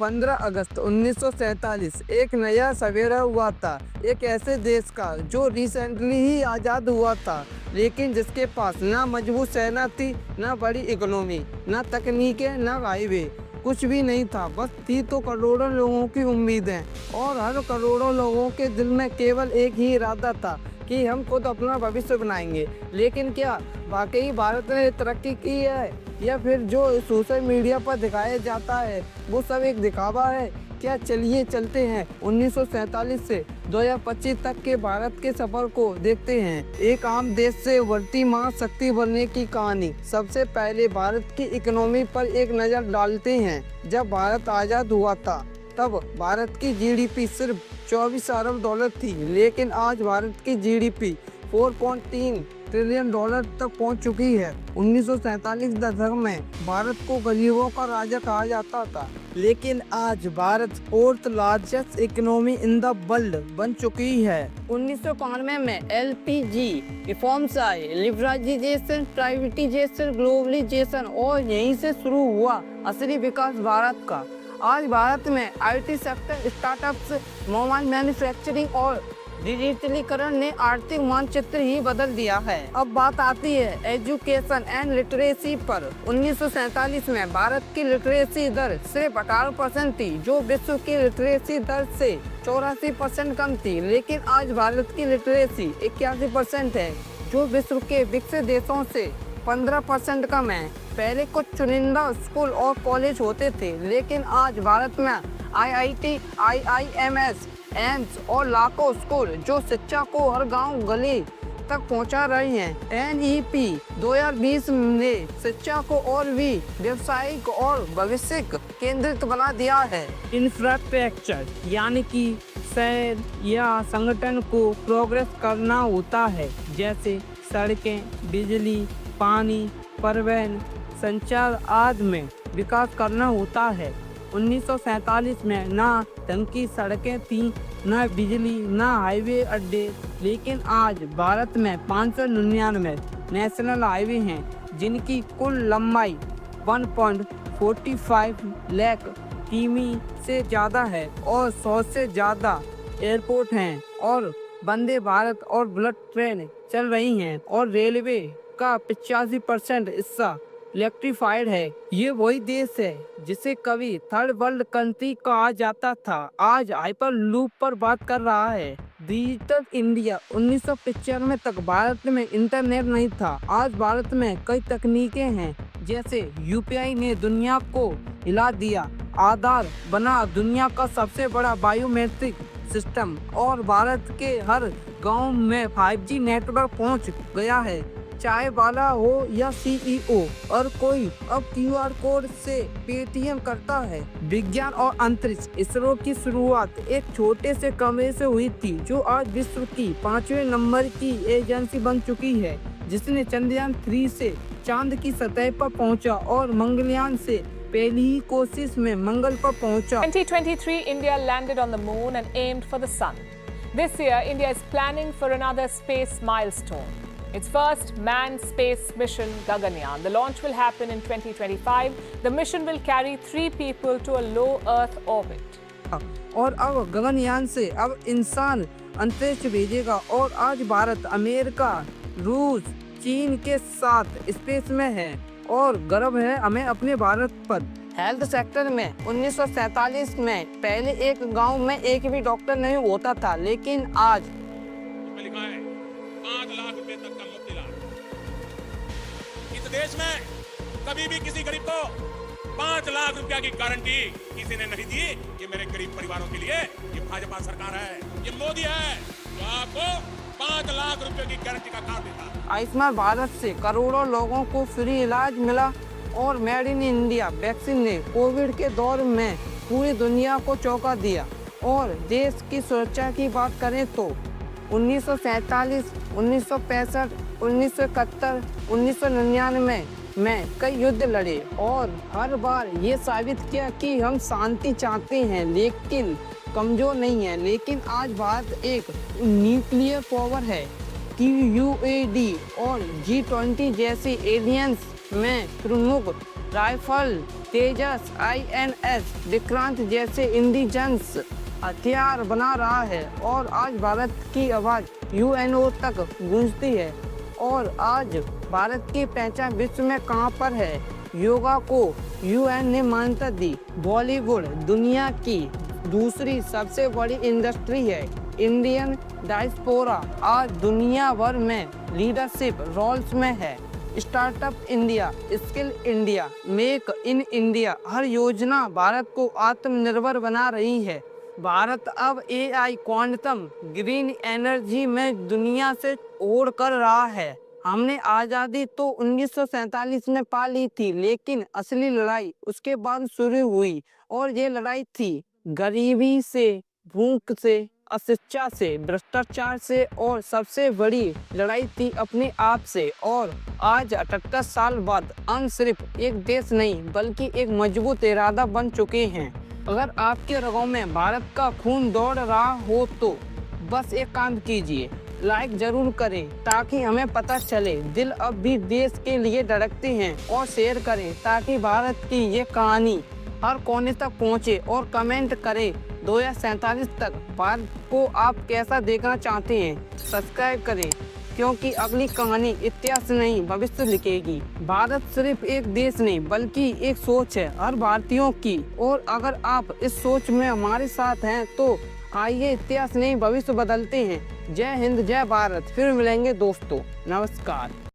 15 अगस्त 1947 एक नया सवेरा हुआ था, एक ऐसे देश का जो रिसेंटली ही आज़ाद हुआ था, लेकिन जिसके पास ना मजबूत सेना थी, ना बड़ी इकोनॉमी, ना तकनीकें, ना हाईवे, कुछ भी नहीं था। बस थी तो करोड़ों लोगों की उम्मीदें, और हर करोड़ों लोगों के दिल में केवल एक ही इरादा था कि हम खुद अपना भविष्य बनाएंगे। लेकिन क्या वाकई भारत ने तरक्की की है, या फिर जो सोशल मीडिया पर दिखाया जाता है वो सब एक दिखावा है? क्या चलिए चलते हैं 1947 से 2025 तक के भारत के सफर को देखते हैं, एक आम देश से उभरती महाशक्ति बनने की कहानी। सबसे पहले भारत की इकोनॉमी पर एक नज़र डालते हैं। जब भारत आज़ाद हुआ था तब भारत की जीडीपी सिर्फ 24 अरब डॉलर थी, लेकिन आज भारत की जीडीपी 4.3 ट्रिलियन डॉलर तक पहुंच चुकी है। 1947 दशक में भारत को गरीबों का राजा कहा जाता था, लेकिन आज Bharat fourth largest economy in the world बन चुकी है। 1991 में एलपीजी रिफॉर्म्स आए, लिबरलाइजेशन, प्राइवेटाइजेशन, ग्लोबलाइजेशन, और यहीं से शुरू हुआ असली विकास भारत का। आज भारत में IT sector, startups, mobile manufacturing और डिजिटलीकरण ने आर्थिक मानचित्र ही बदल दिया है। अब बात आती है एजुकेशन एंड लिटरेसी पर। 1947 में भारत की लिटरेसी दर सिर्फ 18% थी, जो विश्व की लिटरेसी दर से 84% कम थी। लेकिन आज भारत की लिटरेसी 81% है, जो विश्व के विकसित देशों से 15% कम है। पहले कुछ चुनिंदा स्कूल और कॉलेज होते थे, लेकिन आज भारत में आईआईटी, आईआईएमएस, एम्स और लाखों स्कूल जो शिक्षा को हर गांव गली तक पहुंचा रही हैं। एनईपी 2020 ने शिक्षा को और भी व्यावसायिक और भविष्य केंद्रित बना दिया है। इंफ्रास्ट्रक्चर यानी कि शहर या संगठन को प्रोग्रेस करना होता है, जैसे सड़कें, बिजली, पानी, परिवहन, संचार आदि में विकास करना होता है। 1947 में ना ढंग की सड़कें थीं, ना बिजली, ना हाईवे अड्डे, लेकिन आज भारत में 599 नेशनल हाईवे हैं, जिनकी कुल लंबाई 1.45 लाख किमी से ज़्यादा है, और 100 से ज़्यादा एयरपोर्ट हैं, और वंदे भारत और बुलेट ट्रेन चल रही हैं, और रेलवे का 85% हिस्सा इलेक्ट्रीफाइड है। ये वही देश है जिसे कभी थर्ड वर्ल्ड कंट्री कहा जाता था, आज हाइपर लूप पर बात कर रहा है। Digital India. 1995 तक भारत में इंटरनेट नहीं था। आज भारत में कई तकनीकें हैं, जैसे यूपीआई ने दुनिया को हिला दिया, आधार बना दुनिया का सबसे बड़ा बायोमेट्रिक सिस्टम, और भारत के हर गांव में 5G नेटवर्क पहुंच गया है। चाय वाला हो या सीईओ, और कोई अब क्यूआर कोड से पेटीएम करता है। विज्ञान और अंतरिक्ष। इसरो की शुरुआत एक छोटे से कमरे से हुई थी, जो आज विश्व की 5वें नंबर की एजेंसी बन चुकी है, जिसने चंद्रयान 3 से चांद की सतह पर पहुंचा, और मंगलयान से पहली ही कोशिश में मंगल पर पहुंचा। 2023 India landed on the moon and aimed for the sun. This year India is planning for another space milestone. Its first manned space mission, Gaganyaan. The launch will happen in 2025. The mission will carry 3 people to a low Earth orbit. और अब गगनयान से अब इंसान अंतरिक्ष भेजेगा, और आज Bharat America, रूस, चीन के साथ स्पेस में है, और गर्व है हमें अपने भारत पर। हेल्थ सेक्टर में 1947 में पहले एक गांव में एक भी डॉक्टर नहीं होता था, लेकिन आज लिखा है 5 लाख रुपए तक का मुफ्त इलाज। इस देश में कभी भी किसी गरीब को 5 लाख रुपया की गारंटी किसी ने नहीं दी। ये मेरे गरीब परिवारों के लिए ये भाजपा सरकार है, ये मोदी है, जो आपको 5 लाख रुपए की गारंटी का कार्ड देता है। आयुष्मान भारत से करोड़ों लोगों को फ्री इलाज मिला, और मेड इन इंडिया वैक्सीन ने कोविड के दौर में पूरी दुनिया को चौंका दिया। और देश की सुरक्षा की बात करें तो 1947, 1965, 1971, 1999 में कई युद्ध लड़े, और हर बार ये साबित किया कि हम शांति चाहते हैं, लेकिन कमजोर नहीं है। लेकिन आज भारत एक न्यूक्लियर पावर है। QUAD और G20 जैसी एलियंस में प्रमुख राइफल, तेजस, INS विक्रांत जैसे इंडिजेंस हथियार बना रहा है और आज भारत की आवाज़ UNO तक गूंजती है। और आज भारत की पहचान विश्व में कहाँ पर है? योगा को UN ने मान्यता दी। बॉलीवुड दुनिया की दूसरी सबसे बड़ी इंडस्ट्री है। इंडियन डायस्पोरा आज दुनिया भर में लीडरशिप रोल्स में है। Startup India, skill India, make in India हर योजना भारत को आत्मनिर्भर बना रही है। भारत अब AI, क्वांटम, ग्रीन एनर्जी में दुनिया से ओर कर रहा है। हमने आज़ादी तो 1947 में पा ली थी, लेकिन असली लड़ाई उसके बाद शुरू हुई और ये लड़ाई थी गरीबी से, भूख से, अशिक्षा से, भ्रष्टाचार से और सबसे बड़ी लड़ाई थी अपने आप से। और आज 78 साल बाद हम सिर्फ एक देश नहीं बल्कि एक मजबूत इरादा बन चुके हैं। अगर आपके रगों में भारत का खून दौड़ रहा हो तो बस एक काम कीजिए, लाइक जरूर करें ताकि हमें पता चले दिल अब भी देश के लिए धड़कते हैं, और शेयर करें ताकि भारत की ये कहानी हर कोने तक पहुंचे, और कमेंट करें 2047 तक भारत को आप कैसा देखना चाहते हैं। सब्सक्राइब करें क्योंकि अगली कहानी इतिहास नहीं भविष्य लिखेगी। भारत सिर्फ एक देश नहीं बल्कि एक सोच है हर भारतीयों की, और अगर आप इस सोच में हमारे साथ हैं तो आइए इतिहास नहीं भविष्य बदलते हैं। जय हिंद, जय भारत। फिर मिलेंगे दोस्तों, नमस्कार।